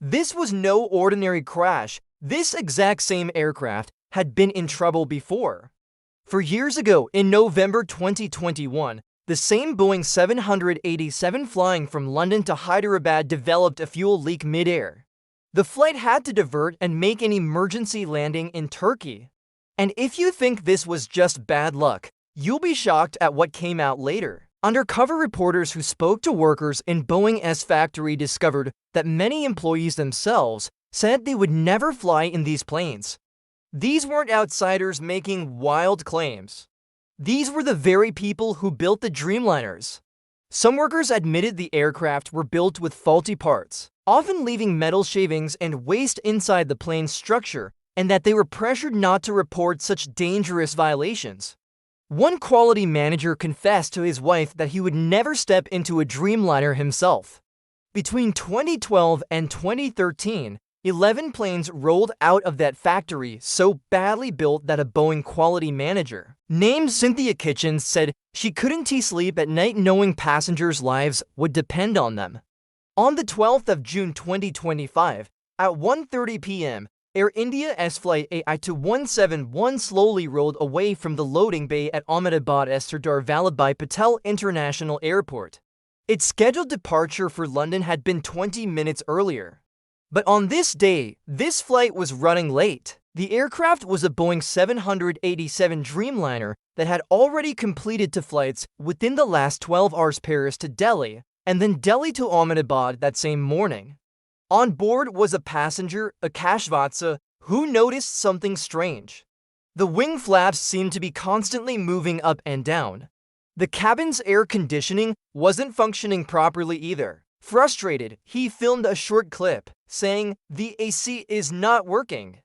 This was no ordinary crash. This exact same aircraft had been in trouble before. For years ago, in November 2021, the same Boeing 787 flying from London to Hyderabad developed a fuel leak mid-air. The flight had to divert and make an emergency landing in Turkey. And if you think this was just bad luck, you'll be shocked at what came out later. Undercover reporters who spoke to workers in Boeing's factory discovered that many employees themselves said they would never fly in these planes. These weren't outsiders making wild claims. These were the very people who built the Dreamliners. Some workers admitted the aircraft were built with faulty parts, often leaving metal shavings and waste inside the plane's structure, and that they were pressured not to report such dangerous violations. One quality manager confessed to his wife that he would never step into a Dreamliner himself. Between 2012 and 2013, 11 planes rolled out of that factory so badly built that a Boeing quality manager, named Cynthia Kitchens, said she couldn't sleep at night knowing passengers' lives would depend on them. On the 12th of June 2025, at 1:30 p.m., Air India's flight AI-171 slowly rolled away from the loading bay at Ahmedabad Sardar Vallabhbhai Patel International Airport. Its scheduled departure for London had been 20 minutes earlier. But on this day, this flight was running late. The aircraft was a Boeing 787 Dreamliner that had already completed 2 flights within the last 12 hours, Paris to Delhi, and then Delhi to Ahmedabad that same morning. On board was a passenger, Akash Vatsa, who noticed something strange. The wing flaps seemed to be constantly moving up and down. The cabin's air conditioning wasn't functioning properly either. Frustrated, he filmed a short clip, saying, "The AC is not working.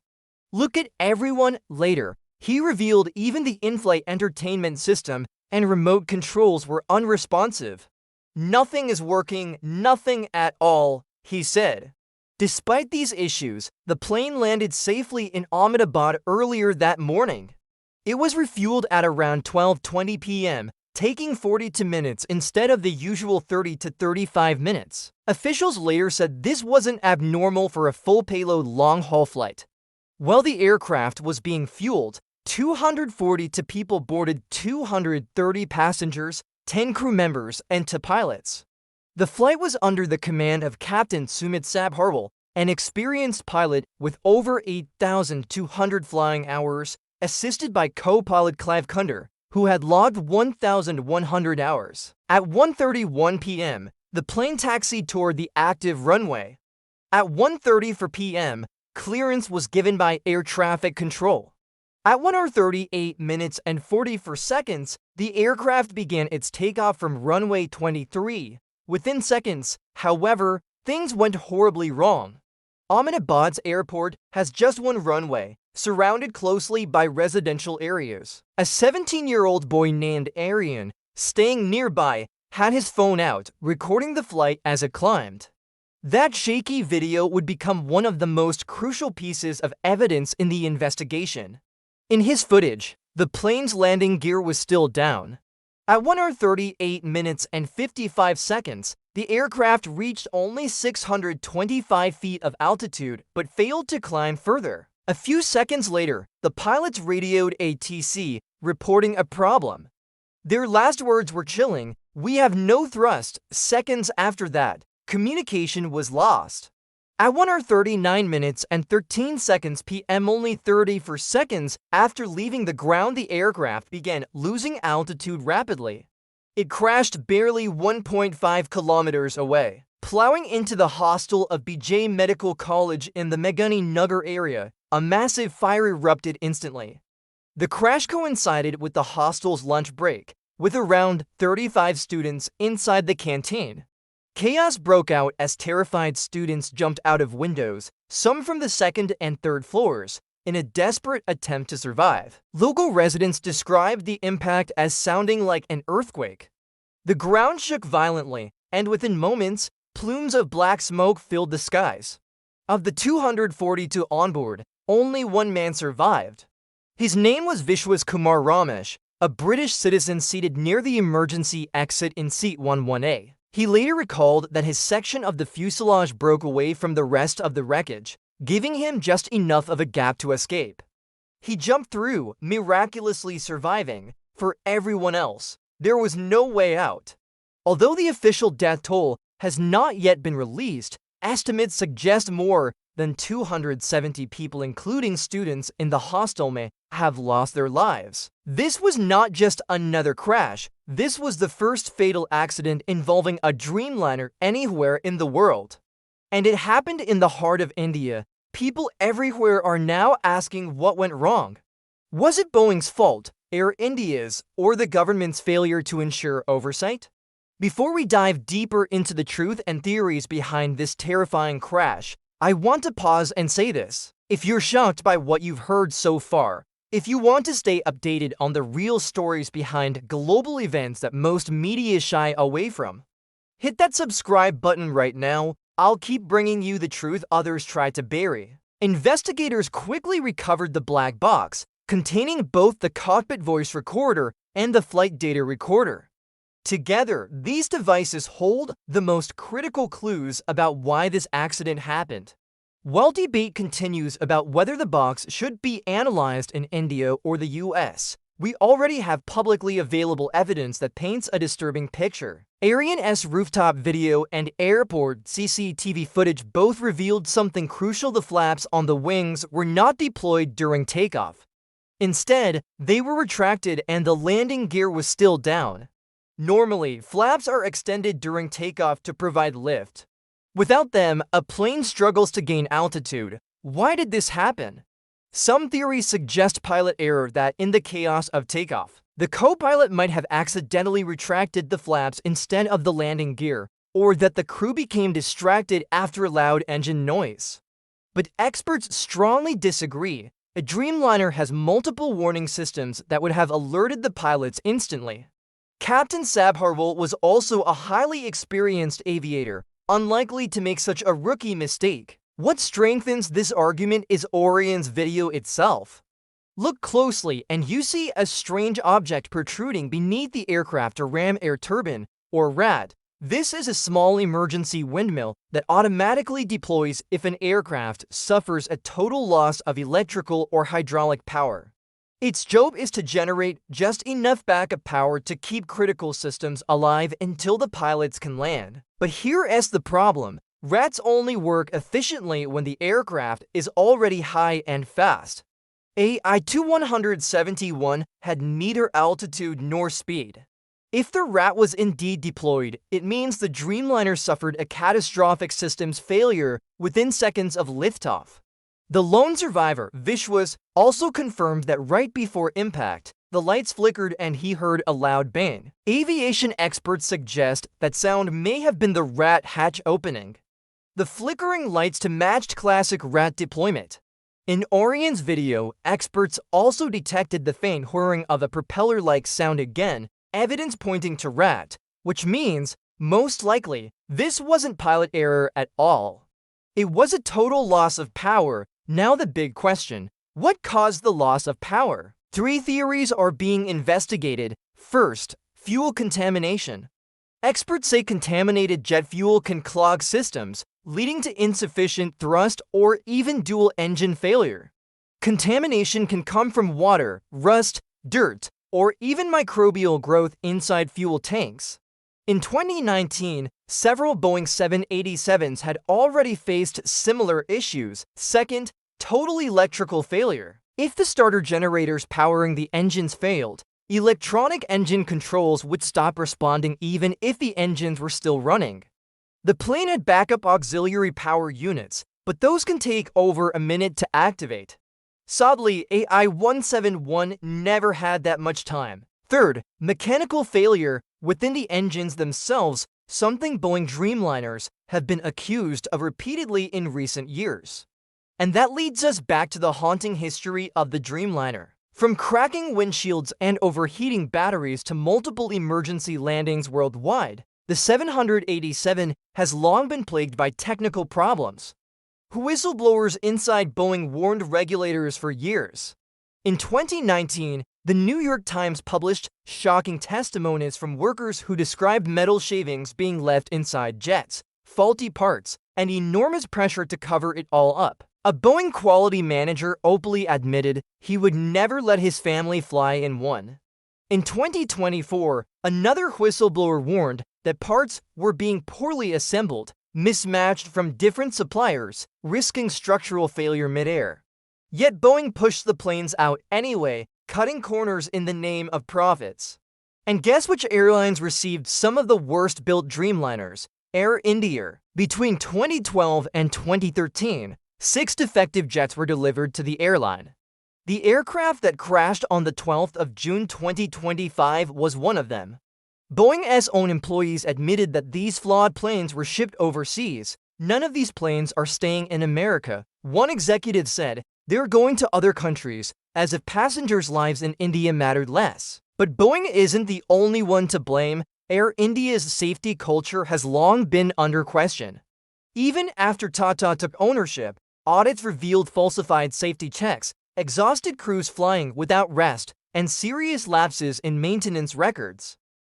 Look at everyone." Later, he revealed even the in-flight entertainment system and remote controls were unresponsive. "Nothing is working, nothing at all," he said. Despite these issues, the plane landed safely in Ahmedabad earlier that morning. It was refueled at around 12:20 p.m., taking 42 minutes instead of the usual 30 to 35 minutes. Officials later said this wasn't abnormal for a full payload long-haul flight. While the aircraft was being fueled, 242 people boarded, 230 passengers, 10 crew members, and 2 pilots. The flight was under the command of Captain Sumit Sabharwal, an experienced pilot with over 8,200 flying hours, assisted by co-pilot Clive Kunder, who had logged 1,100 hours. At 1:31 p.m., the plane taxied toward the active runway. At 1:34 p.m., clearance was given by air traffic control. At 1:38 minutes and 44 seconds, the aircraft began its takeoff from runway 23. Within seconds, however, things went horribly wrong. Ahmedabad's airport has just one runway, surrounded closely by residential areas. A 17-year-old boy named Aryan, staying nearby, had his phone out, recording the flight as it climbed. That shaky video would become one of the most crucial pieces of evidence in the investigation. In his footage, the plane's landing gear was still down. At 1:38 minutes and 55 seconds, the aircraft reached only 625 feet of altitude but failed to climb further. A few seconds later, the pilots radioed ATC, reporting a problem. Their last words were chilling: "We have no thrust." Seconds after that, communication was lost. At 1:39 minutes and 13 seconds p.m., only 34 seconds after leaving the ground, the aircraft began losing altitude rapidly. It crashed barely 1.5 kilometers away, plowing into the hostel of BJ Medical College in the Meghani Nagar area. A massive fire erupted instantly. The crash coincided with the hostel's lunch break, with around 35 students inside the canteen. Chaos broke out as terrified students jumped out of windows, some from the 2nd and 3rd floors, in a desperate attempt to survive. Local residents described the impact as sounding like an earthquake. The ground shook violently, and within moments, plumes of black smoke filled the skies. Of the 242 on board, only one man survived. His name was Vishwas Kumar Ramesh, a British citizen seated near the emergency exit in seat 11A. He later recalled that his section of the fuselage broke away from the rest of the wreckage, giving him just enough of a gap to escape. He jumped through, miraculously surviving. For everyone else, there was no way out. Although the official death toll has not yet been released, estimates suggest more than 270 people, including students in the hostel, may have lost their lives. This was not just another crash. This was the first fatal accident involving a Dreamliner anywhere in the world. And it happened in the heart of India. People everywhere are now asking what went wrong. Was it Boeing's fault, Air India's, or the government's failure to ensure oversight? Before we dive deeper into the truth and theories behind this terrifying crash, I want to pause and say this. If you're shocked by what you've heard so far, if you want to stay updated on the real stories behind global events that most media shy away from, hit that subscribe button right now. I'll keep bringing you the truth others try to bury. Investigators quickly recovered the black box, containing both the cockpit voice recorder and the flight data recorder. Together, these devices hold the most critical clues about why this accident happened. While debate continues about whether the box should be analyzed in India or the US, we already have publicly available evidence that paints a disturbing picture. Ariane's rooftop video and airport CCTV footage both revealed something crucial: the flaps on the wings were not deployed during takeoff. Instead, they were retracted and the landing gear was still down. Normally, flaps are extended during takeoff to provide lift. Without them, a plane struggles to gain altitude. Why did this happen? Some theories suggest pilot error, that in the chaos of takeoff, the co-pilot might have accidentally retracted the flaps instead of the landing gear, or that the crew became distracted after loud engine noise. But experts strongly disagree. A Dreamliner has multiple warning systems that would have alerted the pilots instantly. Captain Sabharwal was also a highly experienced aviator, unlikely to make such a rookie mistake. What strengthens this argument is Orion's video itself. Look closely and you see a strange object protruding beneath the aircraft, a ram air turbine, or RAT. This is a small emergency windmill that automatically deploys if an aircraft suffers a total loss of electrical or hydraulic power. Its job is to generate just enough backup power to keep critical systems alive until the pilots can land. But here is the problem. RATs only work efficiently when the aircraft is already high and fast. AI-171 had neither altitude nor speed. If the RAT was indeed deployed, it means the Dreamliner suffered a catastrophic systems failure within seconds of liftoff. The lone survivor, Vishwas, also confirmed that right before impact, the lights flickered and he heard a loud bang. Aviation experts suggest that sound may have been the RAT hatch opening. The flickering lights to matched classic RAT deployment. In Orion's video, experts also detected the faint whirring of a propeller-like sound again, evidence pointing to RAT, which means, most likely, this wasn't pilot error at all. It was a total loss of power. Now the big question: what caused the loss of power? 3 theories are being investigated. First, fuel contamination. Experts say contaminated jet fuel can clog systems, leading to insufficient thrust or even dual engine failure. Contamination can come from water, rust, dirt, or even microbial growth inside fuel tanks. In 2019, several Boeing 787s had already faced similar issues. Second, total electrical failure. If the starter generators powering the engines failed, electronic engine controls would stop responding even if the engines were still running. The plane had backup auxiliary power units, but those can take over a minute to activate. Sadly, AI-171 never had that much time. Third, mechanical failure within the engines themselves, something Boeing Dreamliners have been accused of repeatedly in recent years. And that leads us back to the haunting history of the Dreamliner. From cracking windshields and overheating batteries to multiple emergency landings worldwide, the 787 has long been plagued by technical problems. Whistleblowers inside Boeing warned regulators for years. In 2019, The New York Times published shocking testimonies from workers who described metal shavings being left inside jets, faulty parts, and enormous pressure to cover it all up. A Boeing quality manager openly admitted he would never let his family fly in one. In 2024, another whistleblower warned that parts were being poorly assembled, mismatched from different suppliers, risking structural failure midair. Yet Boeing pushed the planes out anyway, cutting corners in the name of profits. And guess which airlines received some of the worst-built Dreamliners? Air India. Between 2012 and 2013, 6 defective jets were delivered to the airline. The aircraft that crashed on the 12th of June 2025 was one of them. Boeing's own employees admitted that these flawed planes were shipped overseas. None of these planes are staying in America. One executive said, "They're going to other countries," as if passengers' lives in India mattered less. But Boeing isn't the only one to blame. Air India's safety culture has long been under question. Even after Tata took ownership, audits revealed falsified safety checks, exhausted crews flying without rest, and serious lapses in maintenance records.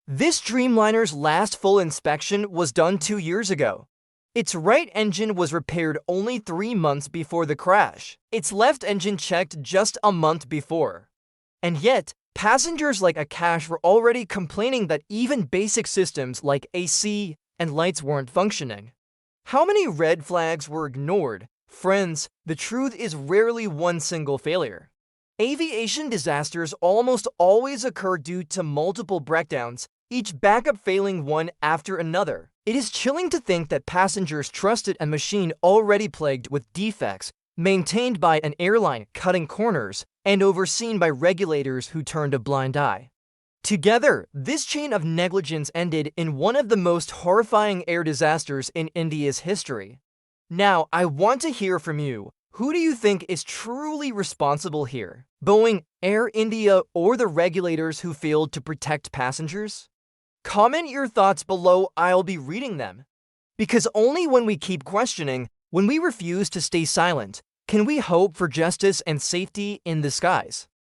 This Dreamliner's last full inspection was done 2 years ago. Its right engine was repaired only 3 months before the crash. Its left engine checked just a month before. And yet, passengers like Akash were already complaining that even basic systems like AC and lights weren't functioning. How many red flags were ignored? Friends, the truth is rarely one single failure. Aviation disasters almost always occur due to multiple breakdowns, each backup failing one after another. It is chilling to think that passengers trusted a machine already plagued with defects, maintained by an airline cutting corners, and overseen by regulators who turned a blind eye. Together, this chain of negligence ended in one of the most horrifying air disasters in India's history. Now, I want to hear from you. Who do you think is truly responsible here? Boeing, Air India, or the regulators who failed to protect passengers? Comment your thoughts below, I'll be reading them. Because only when we keep questioning, when we refuse to stay silent, can we hope for justice and safety in the skies.